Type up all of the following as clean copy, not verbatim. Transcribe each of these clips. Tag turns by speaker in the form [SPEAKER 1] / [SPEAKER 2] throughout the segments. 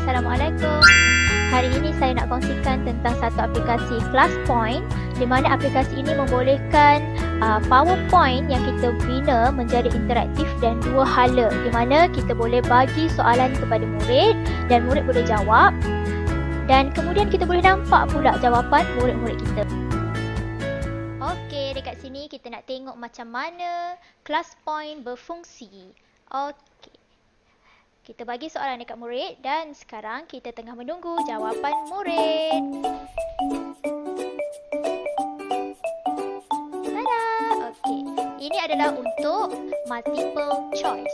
[SPEAKER 1] Assalamualaikum. Hari ini saya nak kongsikan tentang satu aplikasi ClassPoint di mana aplikasi ini membolehkan PowerPoint yang kita bina menjadi interaktif dan dua hala di mana kita boleh bagi soalan kepada murid dan murid boleh jawab dan kemudian kita boleh nampak pula jawapan murid-murid kita. Okey, dekat sini kita nak tengok macam mana ClassPoint berfungsi. Okey. Kita bagi soalan dekat murid dan sekarang kita tengah menunggu jawapan murid. Tada! Okey. Ini adalah untuk multiple choice.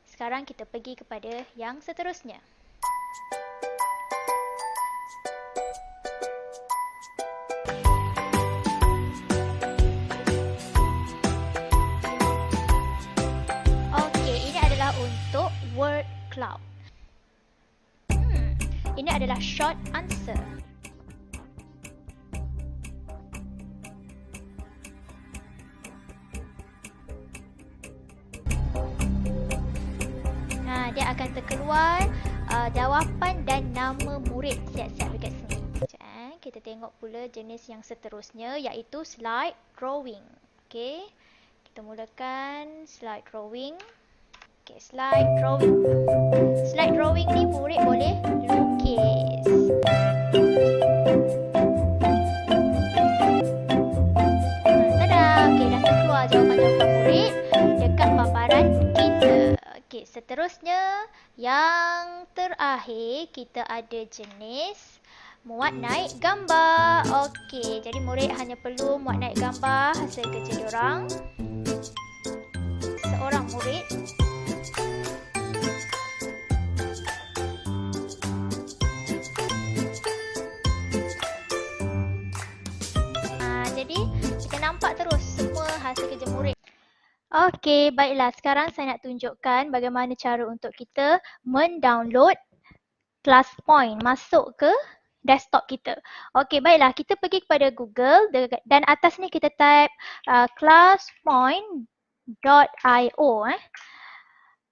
[SPEAKER 1] Sekarang kita pergi kepada yang seterusnya. Okey, ini adalah untuk word cloud. Ini adalah short answer. Dia akan terkeluar jawapan dan nama murid siap-siap dekat sini. Kita tengok pula jenis yang seterusnya iaitu slide drawing. Okey. Kita mulakan slide drawing. Okay, slide drawing. Slide drawing ni murid boleh lukis. Tada! Okay, dah terkeluar jawapan-jawapan murid dekat paparan kita. Okay, seterusnya yang terakhir kita ada jenis muat naik gambar. Okay, jadi murid hanya perlu muat naik gambar hasil kerja diorang. Seorang murid jadi kita nampak terus semua hasil kerja murid. Okey, baiklah. Sekarang saya nak tunjukkan bagaimana cara untuk kita mendownload ClassPoint masuk ke desktop kita. Okey, baiklah. Kita pergi kepada Google dan atas ni kita type classpoint.io.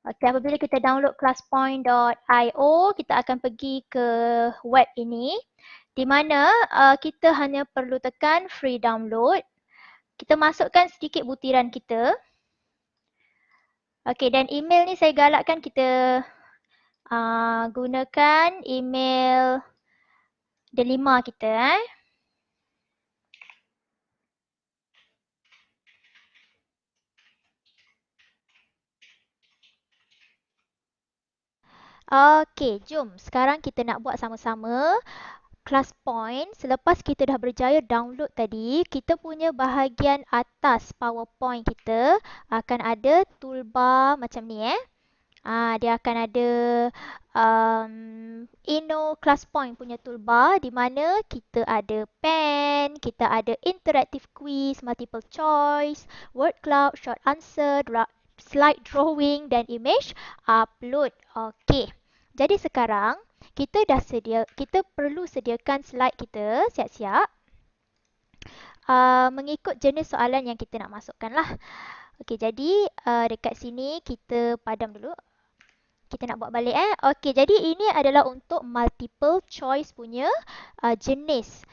[SPEAKER 1] Okey, apabila kita download classpoint.io, kita akan pergi ke web ini di mana kita hanya perlu tekan free download. Kita masukkan sedikit butiran kita. Okey, dan email ni saya galakkan kita gunakan email delima kita. Okey, jom sekarang kita nak buat sama-sama ClassPoint. Selepas kita dah berjaya download tadi, kita punya bahagian atas PowerPoint kita akan ada toolbar macam ni dia akan ada Inno ClassPoint punya toolbar di mana kita ada pen, kita ada interactive quiz, multiple choice, word cloud, short answer, slide drawing dan image upload. Okey. Jadi sekarang kita perlu sediakan slide kita siap-siap mengikut jenis soalan yang kita nak masukkan lah. Okey, jadi dekat sini kita padam dulu. Kita nak buat balik Okey, jadi ini adalah untuk multiple choice punya jenis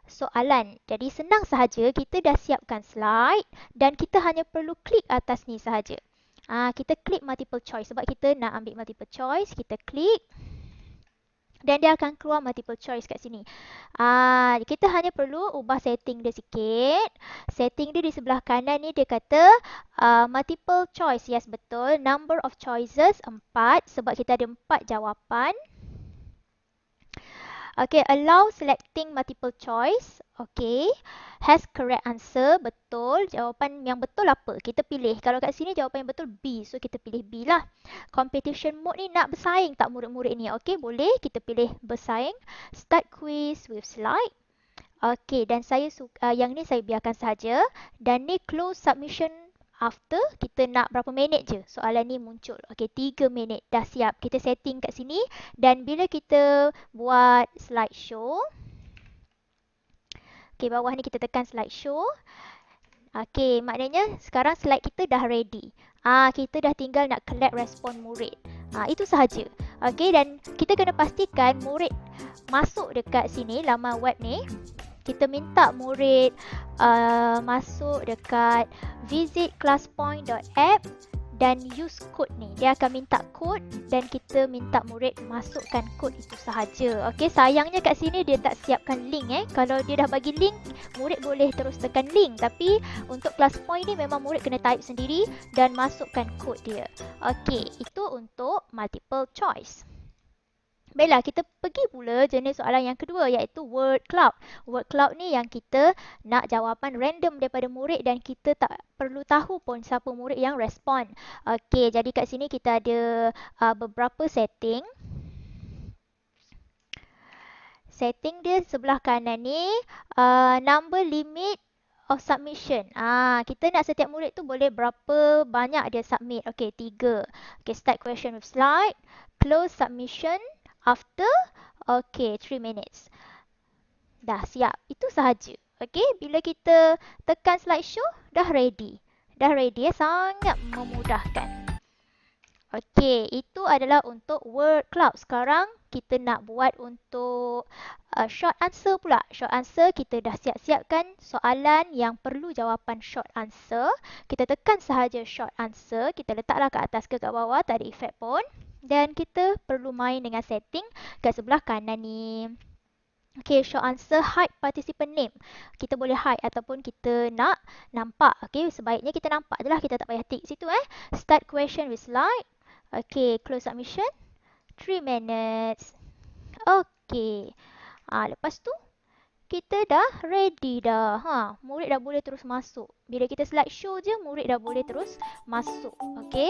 [SPEAKER 1] soalan. Jadi senang sahaja, kita dah siapkan slide dan kita hanya perlu klik atas ni sahaja. Kita klik multiple choice sebab kita nak ambil multiple choice, kita klik. Dan dia akan keluar multiple choice kat sini. Kita hanya perlu ubah setting dia sikit. Setting dia di sebelah kanan ni dia kata multiple choice. Yes, betul. Number of choices 4 sebab kita ada 4 jawapan. Okay, allow selecting multiple choice. Okay, has correct answer. Betul. Jawapan yang betul apa? Kita pilih. Kalau kat sini jawapan yang betul B. So, kita pilih B lah. Competition mode ni nak bersaing tak murid-murid ni? Okay, boleh. Kita pilih bersaing. Start quiz with slide. Okay, dan saya yang ni saya biarkan sahaja. Dan ni close submission after. Kita nak berapa minit je soalan ni muncul. Okay, 3 minit. Dah siap. Kita setting kat sini. Dan bila kita buat slideshow. Okay, bawah ni kita tekan slideshow. Okay, maknanya sekarang slide kita dah ready. Kita dah tinggal nak collect respon murid. Itu sahaja. Okey, dan kita kena pastikan murid masuk dekat sini laman web ni. Kita minta murid masuk dekat visit classpoint.app dan use code ni. Dia akan minta kod dan kita minta murid masukkan kod itu sahaja. Okey, sayangnya kat sini dia tak siapkan link Kalau dia dah bagi link, murid boleh terus tekan link. Tapi untuk ClassPoint ni memang murid kena type sendiri dan masukkan kod dia. Okey, itu untuk multiple choice. Baiklah, kita pergi pula jenis soalan yang kedua iaitu word cloud. Word cloud ni yang kita nak jawapan random daripada murid dan kita tak perlu tahu pun siapa murid yang respon. Okey, jadi kat sini kita ada beberapa setting. Setting dia sebelah kanan ni, number limit of submission. Kita nak setiap murid tu boleh berapa banyak dia submit. Okey, 3. Okey, start question with slide. Close submission after 3 minutes. Dah siap. Itu sahaja. Okey, bila kita tekan slideshow, dah ready. Dah ready sangat memudahkan. Okey, itu adalah untuk word cloud. Sekarang kita nak buat untuk short answer pula. Short answer kita dah siap-siapkan soalan yang perlu jawapan short answer. Kita tekan sahaja short answer. Kita letaklah ke atas ke kat bawah, tak ada efek pun. Dan kita perlu main dengan setting kat sebelah kanan ni. Okay, short answer hide participant name. Kita boleh hide ataupun kita nak nampak. Okay, sebaiknya kita nampak je lah. Kita tak payah tick situ Start question with slide. Okay, close submission. 3 minutes. Okay. Lepas tu, kita dah ready dah. Murid dah boleh terus masuk. Bila kita slideshow je, murid dah boleh terus masuk. Okay.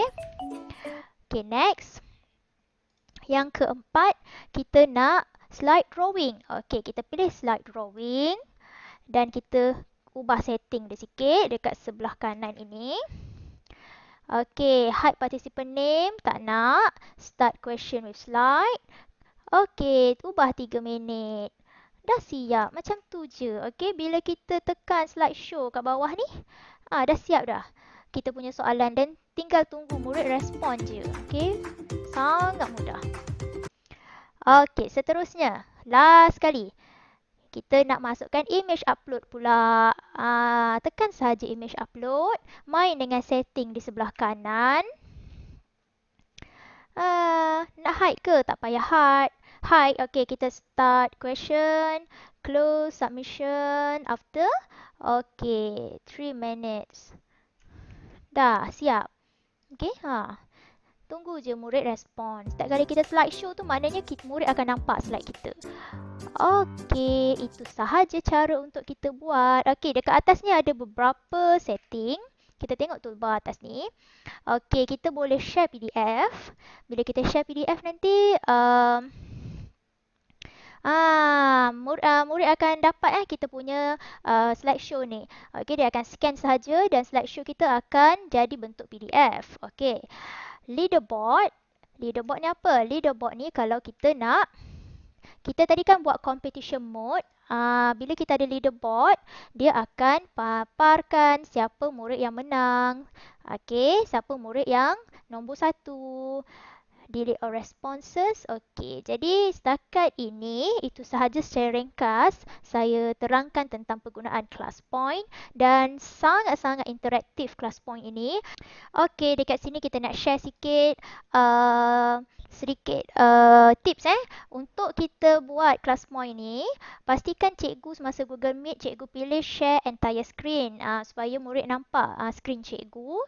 [SPEAKER 1] Okay, next. Yang keempat, kita nak slide drawing. Okay, kita pilih slide drawing. Dan kita ubah setting dia sikit dekat sebelah kanan ini. Okay, hide participant name, tak nak. Start question with slide. Okay, ubah 3 minit. Dah siap, macam tu je. Okay, bila kita tekan slideshow kat bawah ni, dah siap dah. Kita punya soalan dan tinggal tunggu murid respon je. Okay, sangat mudah. Okay, seterusnya. Last kali. Kita nak masukkan image upload pula. Tekan sahaja image upload. Main dengan setting di sebelah kanan. Nak hide ke? Tak payah hide. Hide. Okay, kita start question. Close submission after. Okay, 3 minutes. Dah, siap. Okay, tunggu je murid respon. Setiap kali kita slideshow tu maknanya murid akan nampak slide kita. Okey, itu sahaja cara untuk kita buat. Okey, dekat atas ni ada beberapa setting. Kita tengok toolbar atas ni. Okey, kita boleh share PDF. Bila kita share PDF nanti, murid akan dapat kita punya slideshow ni. Okey, dia akan scan sahaja dan slideshow kita akan jadi bentuk PDF. Okey. Leaderboard. Leaderboard ni apa? Leaderboard ni kalau kita nak, kita tadi kan buat competition mode. Bila kita ada leaderboard, dia akan paparkan siapa murid yang menang. Okey, siapa murid yang nombor 1. Delete all responses. Okey, jadi setakat ini, itu sahaja secara ringkas saya terangkan tentang penggunaan ClassPoint dan sangat-sangat interaktif ClassPoint ini. Okey, dekat sini kita nak share sikit sedikit tips untuk kita buat ClassPoint ni. Pastikan cikgu semasa Google Meet, cikgu pilih share entire screen supaya murid nampak screen cikgu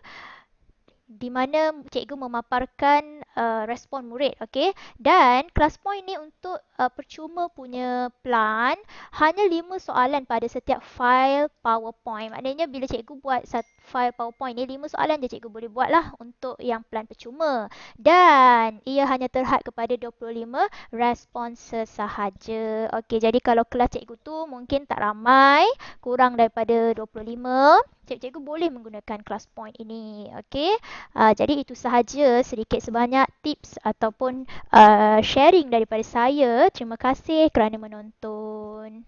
[SPEAKER 1] di mana cikgu memaparkan respon murid. Okey, dan ClassPoint ni untuk percuma punya plan, hanya 5 soalan pada setiap file PowerPoint. Maknanya bila cikgu buat file PowerPoint ni, 5 soalan je cikgu boleh buat lah untuk yang plan percuma. Dan ia hanya terhad kepada 25 responses sahaja. Okey, jadi kalau kelas cikgu tu mungkin tak ramai, kurang daripada 25, cikgu boleh menggunakan ClassPoint ini. Okey, jadi itu sahaja sedikit sebanyak tips ataupun sharing daripada saya. Terima kasih kerana menonton.